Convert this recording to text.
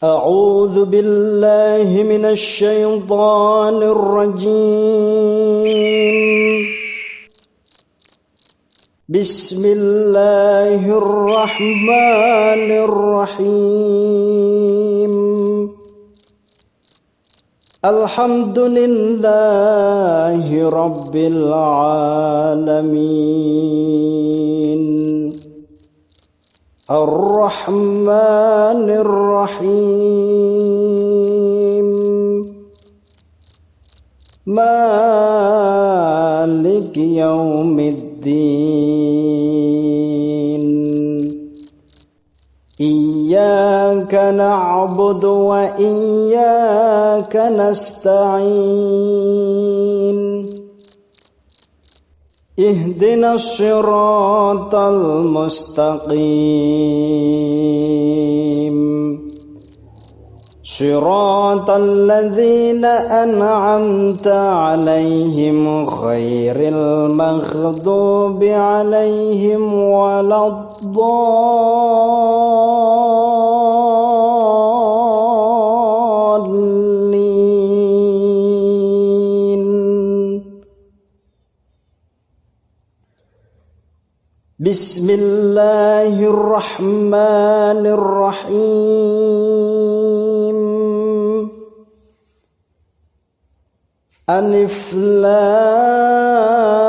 أعوذ بالله من الشيطان الرجيم. بسم الله الرحمن الرحيم. الحمد لله رب العالمين الرحمن الرحيم مالك يوم الدين. إياك نعبد وإياك نستعين. اهدنا الصراط المستقيم صراط الذين أنعمت عليهم غير المغضوب عليهم ولا الضالين. بسم الله الرحمن الرحيم. ألف لام